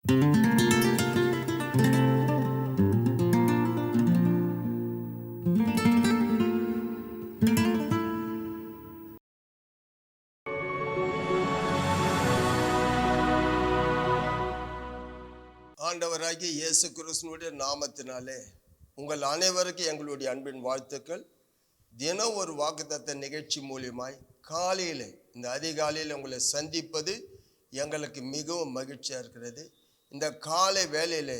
ஆண்டவராகிய இயேசு கிறிஸ்துவினுடைய நாமத்தினாலே உங்கள் அனைவருக்கும் எங்களுடைய அன்பின் வாழ்த்துக்கள். தினம் ஒரு வாக்குத்தத்த நிகழ்ச்சி மூலியமாய் காலையில் இந்த அதிகாலையில் உங்களை சந்திப்பது எங்களுக்கு மிகவும் மகிழ்ச்சியாக இருக்கிறது. இந்த காலை வேளையில்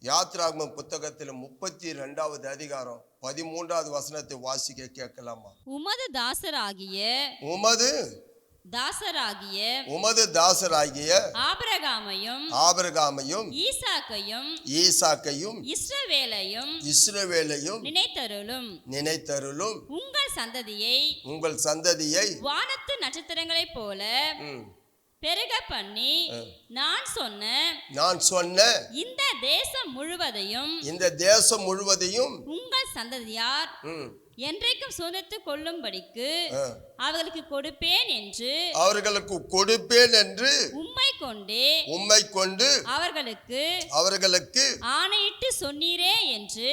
யாத்ராகமம் புத்தகத்தில் 32வது அதிகாரம் 13வது வசனத்தை வாசிக்க கேட்கலாமா? உமது தாசராகிய ஆபிரகாமையும் ஈசாக்கையும் இஸ்ரவேலையும் நினைத்தருளும் உங்கள் சந்ததியை வானத்து நட்சத்திரங்களைப் போல பெருக பண்ணி நான் சொன்ன இந்த தேசம் முழுவதையும் உங்கள் சந்ததியார் என்றைக்கும் சுதந்திரத்துக் கொள்ளும்படிக்கு அவர்களுக்கு கொடுப்பேன் என்று உம்மை கொண்டு அவர்களுக்கு ஆணையிட்டு சொன்னீரே என்று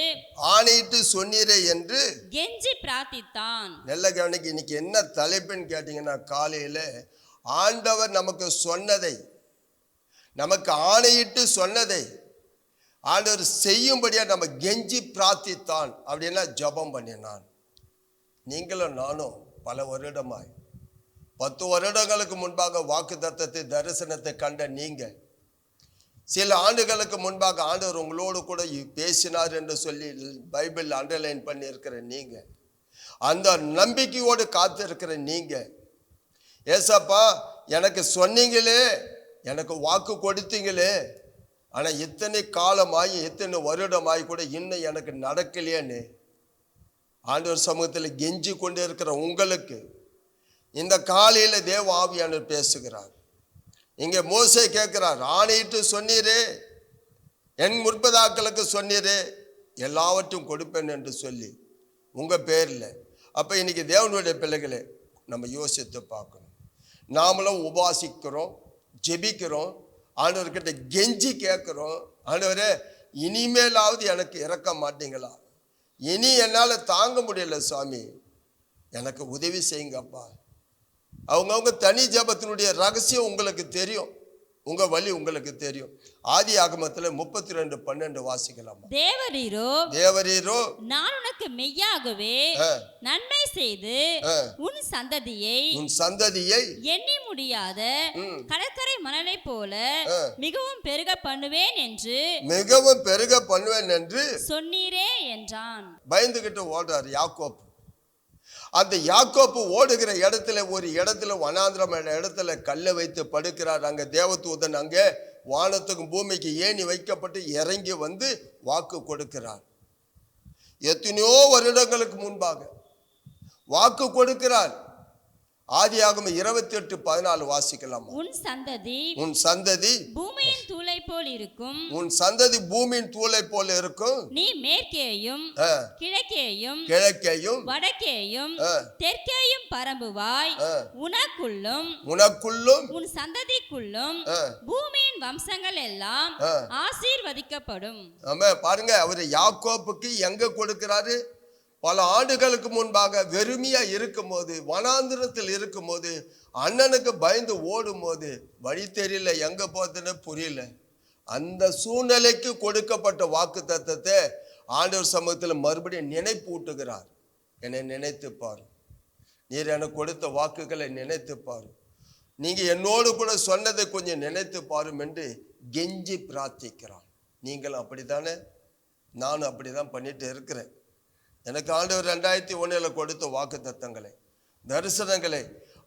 கெஞ்சி பிரார்த்தித்தான். நல்ல கவனிக்கு. இன்னைக்கு என்ன தலைப்புன்னு கேட்டீங்கன்னா, காலையில ஆண்டவர் நமக்கு சொன்னதை, நமக்கு ஆணையிட்டு சொன்னதை ஆண்டவர் செய்யும்படியா நம்ம கெஞ்சி பிரார்த்தித்தான். அப்படின்னா ஜபம் பண்ணினான். நீங்களும் நானும் பல வருடமாய் 10 வருடங்களுக்கு முன்பாக வாக்குத்தத்தத்தை தரிசனத்தை கண்ட நீங்க, சில ஆண்டுகளுக்கு முன்பாக ஆண்டவர் உங்களோடு கூட பேசினார் என்று சொல்லி பைபிள் அண்டர்லைன் பண்ணி இருக்கிற நீங்க, அந்த நம்பிக்கையோடு காத்திருக்கிற நீங்க, ஏசப்பா எனக்கு சொன்னீங்களே, எனக்கு வாக்கு கொடுத்தீங்களே, ஆனால் இத்தனை காலமாகி இத்தனை வருடமாகி கூட இன்னும் எனக்கு நடக்கலையேன்னு ஆண்டவர் சமூகத்தில் கெஞ்சி கொண்டு இருக்கிற உங்களுக்கு இந்த காலையில் தேவ ஆவியானவர் பேசுகிறார். இங்கே மோசே கேட்கிறார், ஆணையிட்டு சொன்னீரே, என் முற்பதாக்களுக்கு சொன்னீரே, எல்லாவற்றையும் கொடுப்பேன் என்று சொல்லி உங்கள் பேரில். அப்போ இன்னைக்கு தேவனுடைய பிள்ளைகளை நம்ம யோசித்து பார்க்கணும். நாமளும் உபாசிக்கிறோம், ஜெபிக்கிறோம், ஆண்டவர்கிட்ட கெஞ்சி கேட்குறோம், ஆண்டவரே இனிமேலாவது எனக்கு இறக்க மாட்டீங்களா, இனி என்னால் தாங்க முடியல சுவாமி, எனக்கு உதவி செய்யுங்கப்பா. அவங்கவுங்க தனி ஜபத்தினுடைய ரகசியம் உங்களுக்கு தெரியும், உங்க வழி உங்களுக்கு தெரியும். ஆதி ஆகமத்தில் 32:12 வாசிக்கலாம். தேவரீரோ நான் உனக்கு மெய்யாகவே நன்மை செய்து உன் சந்ததியை எண்ணி முடியாத கடற்கரை மணலை போல மிகவும் பெருக பண்ணுவேன் என்று சொன்னீரே என்றான். பயந்துகிட்டு ஓடுறார் யாக்கோப்பு. அந்த யாக்கோப்பு ஓடுகிற இடத்துல ஒரு இடத்துல வனாந்திரமான இடத்துல கல்லை வைத்து படுக்கிறார். அங்கே தேவதூதன் அங்கே வானத்துக்கும் பூமிக்கு ஏணி வைக்கப்பட்டு இறங்கி வந்து வாக்கு கொடுக்கிறார். எத்தனையோ வருடங்களுக்கு முன்பாக வாக்கு கொடுக்கிறார். ஆதியாகமம் 28:14 வாசிக்கலாம். உன் சந்ததி பூமியின் தூளை போல் இருக்கும். நீ மேற்கேயும் கிழக்கேயும் வடக்கேயும் தெற்கேயும் பரம்புவாய். உனக்குள்ளும் உன் சந்ததிக்குள்ளும் பூமியின் வம்சங்கள் எல்லாம் ஆசீர்வதிக்கப்படும். பாருங்க, அவர் யாக்கோப்புக்கு எங்க கொடுக்கிறாரு? பல ஆண்டுகளுக்கு முன்பாக வெறுமையா இருக்கும்போது, வனாந்திரத்தில் இருக்கும்போது, அண்ணனுக்கு பயந்து ஓடும் போது, வழி தெரியல, எங்க போறதுன்னு புரியல, அந்த சூழ்நிலைக்கு கொடுக்கப்பட்ட வாக்கு தத்தத்தை ஆண்டவர் சமூகத்தில் மறுபடியும் நினைப்பு ஊட்டுகிறார். என்னை நினைத்து பாரு, நீர் எனக்கு கொடுத்த வாக்குகளை நினைத்து பாரு, நீங்க என்னோடு கூட சொன்னதை கொஞ்சம் நினைத்து பாரும் என்று கெஞ்சி பிரார்த்திக்கிறான். நீங்களும் அப்படித்தானே? நானும் அப்படிதான் பண்ணிட்டு இருக்கிறேன். எனக்கு ஆண்டவர் 2001 கொடுத்த வாக்கு தத்தங்களை, தரிசனங்களை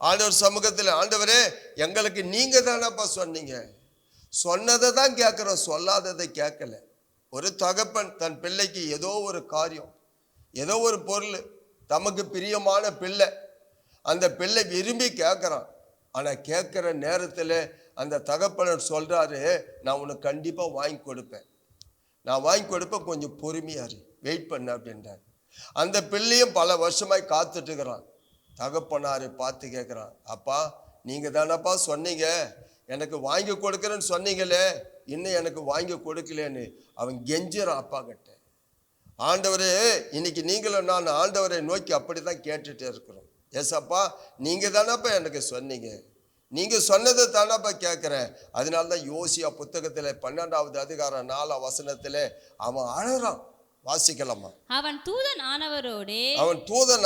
ஆண்டவர் சமூகத்தில், ஆண்டவரே எங்களுக்கு நீங்க தானப்பா சொன்னீங்க, சொன்னதை தான் கேட்குறோம், சொல்லாததை கேட்கல. ஒரு தகப்பன் தன் பிள்ளைக்கு ஏதோ ஒரு காரியம், ஏதோ ஒரு பொருள், தமக்கு பிரியமான பிள்ளை, அந்த பிள்ளை விரும்பி கேட்குறான். ஆனால் கேட்குற நேரத்தில் அந்த தகப்பனர் சொல்கிறாரு, நான் உனக்கு கண்டிப்பாக வாங்கி கொடுப்பேன், கொஞ்சம் பொறுமையாரு, வெயிட் பண்ண அப்படின்றார். அந்த பிள்ளையும் பல வருஷமாய் காத்துட்டு இருக்கிறான். தகப்பனாரை பார்த்து கேட்குறான், அப்பா நீங்கள் தானப்பா சொன்னீங்க, எனக்கு வாங்கி கொடுக்குறேன்னு சொன்னீங்களே, இன்னும் எனக்கு வாங்கி கொடுக்கலன்னு அவன் கெஞ்சுறான் அப்பா கிட்ட. ஆண்டவரே, இன்னைக்கு நீங்களும் நான் ஆண்டவரை நோக்கி அப்படிதான் கேட்டுட்டு இருக்கிறோம். ஏசப்பா, நீங்க தானப்பா எனக்கு சொன்னீங்க, நீங்க சொன்னதை தானப்பா கேட்கிறேன். அதனால்தான் யோசியா புத்தகத்துல 12வது அதிகாரம் 4ஆம் வசனத்துல அவன் அழறான். வாசிக்கலாமா? அவன் தூதன்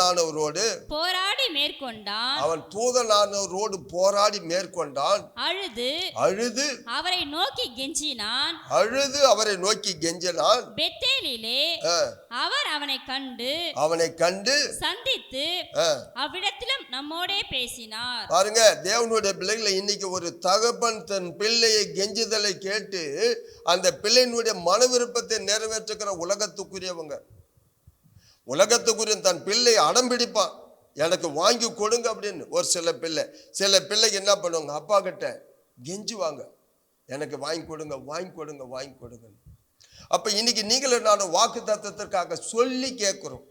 ஆனவரோடு போராடி மேற்கொண்டான். அவன் தூதனானவரோடு போராடி மேற்கொண்டான். அழுது அவரை நோக்கி கெஞ்சினான். பெத்தேலிலே அவர் அவனை கண்டு சந்தித்து அவ்விடத்திலும் நம்மோடே பேசினார். பாருங்க, தேவனுடைய பிள்ளைகளை, இன்னைக்கு ஒரு தகப்பன் தன் பிள்ளையை கெஞ்சுதலை கேட்டு அந்த பிள்ளையினுடைய மன விருப்பத்தை நிறைவேற்றுகிற உலகத்துக்குரிய தன் பிள்ளை அடம்பிடிப்பான், எனக்கு வாங்கி கொடுங்க அப்படின்னு. ஒரு சில பிள்ளைக்கு என்ன பண்ணுவாங்க, அப்பா கிட்ட கெஞ்சுவாங்க, எனக்கு வாங்கி கொடுங்க. அப்ப இன்னைக்கு நீங்களும் நானும் வாக்கு தத்தத்திற்காக சொல்லி கேட்கிறோம்.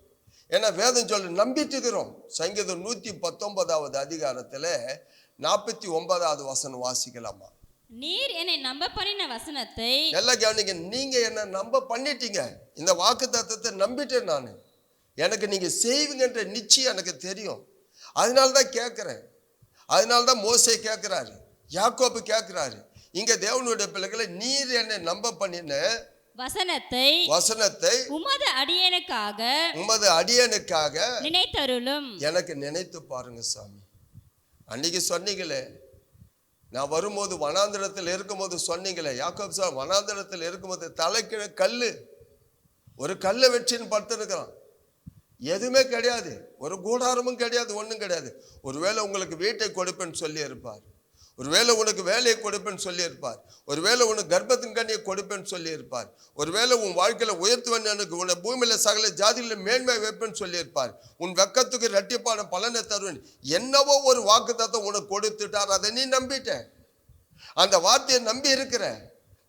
ஏன்னா வேதம் சொல்லி நம்பிட்டு இருக்கிறோம். சங்கீதம் 119வது அதிகாரத்துல 49வது வசனம் வாசிக்கலாமா? நீர் என்னை நம்ப பண்ணின வசனத்தை எல்லாம் கவனிங்க. நீங்க என்ன நம்ப பண்ணிட்டீங்க, இந்த வாக்கு தத்தத்தை நம்பிட்டேன் நான், எனக்கு நீங்க செய்வீங்கன்ற நிச்சயம் எனக்கு தெரியும். அதனால்தான் கேட்கிறேன். அதனால்தான் மோசே கேட்கிறாரு, யாக்கோபு கேட்கிறாரு. இங்க தேவனுடைய பிள்ளைகளை, நீர் என்னை நம்ப பண்ணின வசனத்தை உமது அடியனுக்காக நினைத்தருளும். எனக்கு நினைத்து பாருங்க சாமி. அன்னைக்கு சொன்னீங்களே, நான் வரும்போது வனாந்திரத்தில் இருக்கும்போது சொன்னீங்களே, யாக்கோபு சார் வனாந்திரத்தில் இருக்கும்போது தலைக்கிற ஒரு கல்லை வச்சுன்னு படுத்துருக்கிறான். எதுவுமே கிடையாது, ஒரு கூடாரமும் கிடையாது, ஒன்றும் கிடையாது. ஒருவேளை உங்களுக்கு வீட்டை கொடுப்பேன்னு சொல்லி இருப்பார், ஒருவேளை உனக்கு வேலையை கொடுப்பேன்னு சொல்லி இருப்பார், ஒருவேளை உனக்கு கர்ப்பத்தின் கண்ணியை கொடுப்பேன்னு சொல்லி இருப்பார், ஒருவேளை உன் வாழ்க்கையில உயர்த்துவன், எனக்கு உன்னை பூமியில சகல ஜாதியில மேன்மை வைப்பேன்னு சொல்லி இருப்பார், உன் வெக்கத்துக்கு இரட்டிப்பான பலனை தருவேன், என்னவோ ஒரு வாக்குத்தத்தம் உனக்கு கொடுத்துட்டார். அதை நீ நம்பிட்ட, அந்த வார்த்தையை நம்பி இருக்கிற,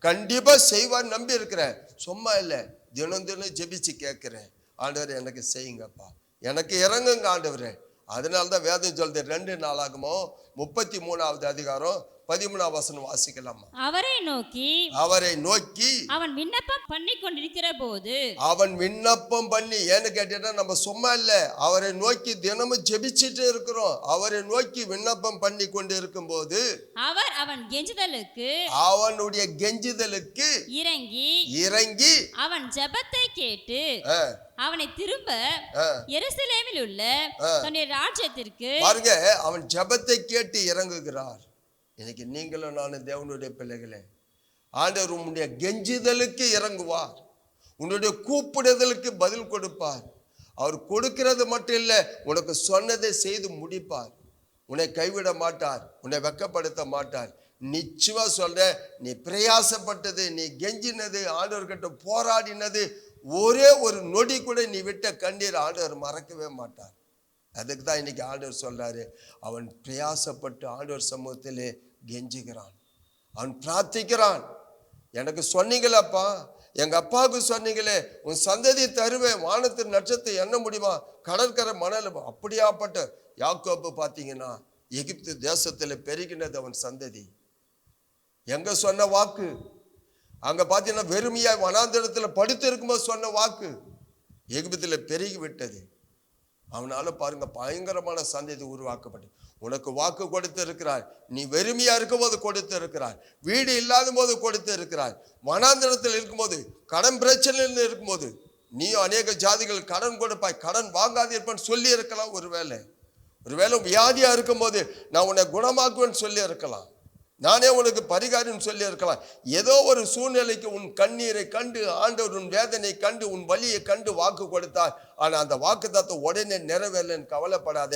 கண்டிப்பா செய்வார் நம்பி இருக்கிற. சும்மா இல்லை, தினம் ஜெபிச்சு கேட்கிறேன், ஆண்டவரே எனக்கு செய்யுங்கப்பா, எனக்கு இறங்குங்க ஆண்டவரே. அதனால்தான் வேதம் சொல்றது 2 நாளாகமோ 33வது அதிகாரம் 13ஆம் வசனம் வாசிக்கலாமா? அவரை நோக்கி அவன் விண்ணப்பம் பண்ணி கொண்டிருக்கிற போது, ஏன்னு கேட்டீங்கன்னா, நம்ம சும்மா இல்ல, அவரை நோக்கி தினமும் ஜெபிச்சுட்டு இருக்கிறோம். அவரை நோக்கி விண்ணப்பம் பண்ணி கொண்டு இருக்கும் போது அவனுடைய கெஞ்சுதலுக்கு இறங்கி அவன் ஜெபத்தை கேட்டு அவனை திரும்ப எருசலேமில் உள்ள தன்னுடைய ராஜ்யத்திற்கு, பாருங்க, அவன் ஜெபத்தை கேட்டு இறங்குகிறார். இன்னைக்கு நீங்களும் நானும் தேவனுடைய பிள்ளைகளே, ஆண்டவர் உன்னுடைய கெஞ்சுதலுக்கு இறங்குவார், உன்னுடைய கூப்பிடுதலுக்கு பதில் கொடுப்பார். அவர் கொடுக்கிறது மட்டும் இல்லை, உனக்கு சொன்னதை செய்து முடிப்பார். உன்னை கைவிட மாட்டார், உன்னை வெட்கப்படுத்த மாட்டார். நிச்சயமா சொல்ற, நீ பிரயாசப்பட்டது, நீ கெஞ்சினது, ஆண்டவர்கிட்ட போராடினது, ஒரே ஒரு நொடி கூட நீ விட்ட கண்ணீர் ஆண்டவர் மறக்கவே மாட்டார். அதுக்கு தான் இன்னைக்கு ஆண்டவர் சொல்றாரு, அவன் பிரயாசப்பட்டு ஆண்டவர் சமூகத்திலே கெஞ்சுகிறான், அவன் பிரார்த்திக்கிறான். எனக்கு சொன்னீங்களப்பா, எங்க அப்பாவுக்கு சொன்னீங்களே, உன் சந்ததி தருவேன், வானத்தின் நட்சத்திரத்தை எண்ண முடியுமா, கடற்கரை மணல். அப்படியாப்பட்ட யாக்கோபு பார்த்தீங்கன்னா, எகிப்து தேசத்துல பெருகினது அவன் சந்ததி. எங்க சொன்ன வாக்கு, அங்க பார்த்தீங்கன்னா வெறுமையா வனாந்திரத்துல படுத்து இருக்கும்போது சொன்ன வாக்கு எகிப்துல பெருகி விட்டது. அவனால பாருங்க பயங்கரமான சந்ததி உருவாக்கப்பட்டது. உனக்கு வாக்கு கொடுத்து இருக்கிறார், நீ வெறுமையா இருக்கும் போது கொடுத்து இருக்கிறார், வீடு இல்லாத போது கொடுத்து இருக்கிறார், வனாந்திரத்தில் இருக்கும்போது, கடன் பிரச்சனையில் இருக்கும்போது, நீ அநேக ஜாதிகள் கடன் கொடுப்பாய், கடன் வாங்காது இருப்பான்னு சொல்லி இருக்கலாம். ஒருவேளை வியாதியா இருக்கும் போது நான் உன்னை குணமாக்குவேன்னு சொல்லி இருக்கலாம், நானே உனக்கு பரிகாரம் சொல்லி இருக்கலாம். ஏதோ ஒரு சூழ்நிலைக்கு உன் கண்ணீரை கண்டு ஆண்டவர் உன் வேதனை கண்டு உன் வலியை கண்டு வாக்கு கொடுத்தார். ஆனா அந்த வாக்கு தத்துவம் உடனே நிறைவேறலன்னு கவலைப்படாத,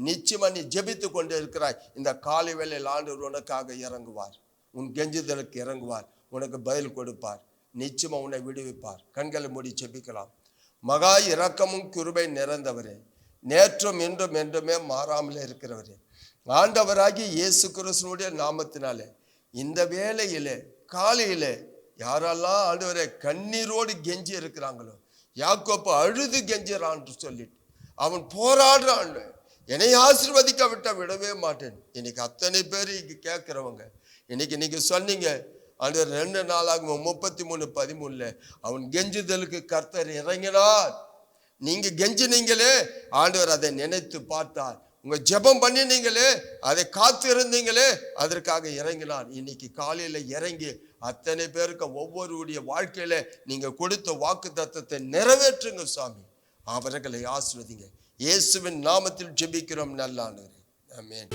நிச்சயமா நீ ஜெபித்து கொண்டு இருக்கிறாய். இந்த காலை வேளையில் ஆண்டவர் உனக்காக இறங்குவார், உன் கெஞ்சுதலுக்கு இறங்குவார், உனக்கு பதில் கொடுப்பார், நிச்சயமா உன்னை விடுவிப்பார். கண்களை மூடி ஜெபிக்கலாம். மகா இரக்கமும் கிருபை நிறைந்தவரே, நேற்றும் இன்றும் என்றுமே மாறாமலே இருக்கிறவரே, ஆண்டவராகி இயேசு கிறிஸ்துவினுடைய நாமத்தினாலே இந்த வேளையிலே காலையிலே யாரெல்லாம் ஆண்டவரை கண்ணீரோடு கெஞ்சி இருக்கிறாங்களோ, யாக்கோப்பு அழுது கெஞ்சுறான்னு சொல்லிட்டு அவன் போராடுறான், என்னை ஆசீர்வதிக்க விட்டா விடவே மாட்டேன். இன்னைக்கு அத்தனை பேர் இங்க கேட்கிறவங்க, இன்னைக்கு நீங்க சொன்னீங்க ஆண்டவர் 2 நாளாகமம் 33:13 அவன் கெஞ்சுதலுக்கு கர்த்தர் இறங்கினார். நீங்க கெஞ்சினீங்களே, ஆண்டவர் அதை நினைத்து பார்த்தார். உங்க ஜெபம் பண்ணினீங்களே, அதை காத்து இருந்தீங்களே, அதற்காக இறங்கினார். இன்னைக்கு காலையில இறங்கி அத்தனை பேருக்கு ஒவ்வொருடைய வாழ்க்கையில நீங்க கொடுத்த வாக்கு தத்தத்தை நிறைவேற்றுங்க சாமி. அவர்களை ஆசீர்வதிங்க. இயேசுவின் நாமத்தில் ஜெபிக்கிறோம் நல்ல ஆண்டவரே. ஆமென்.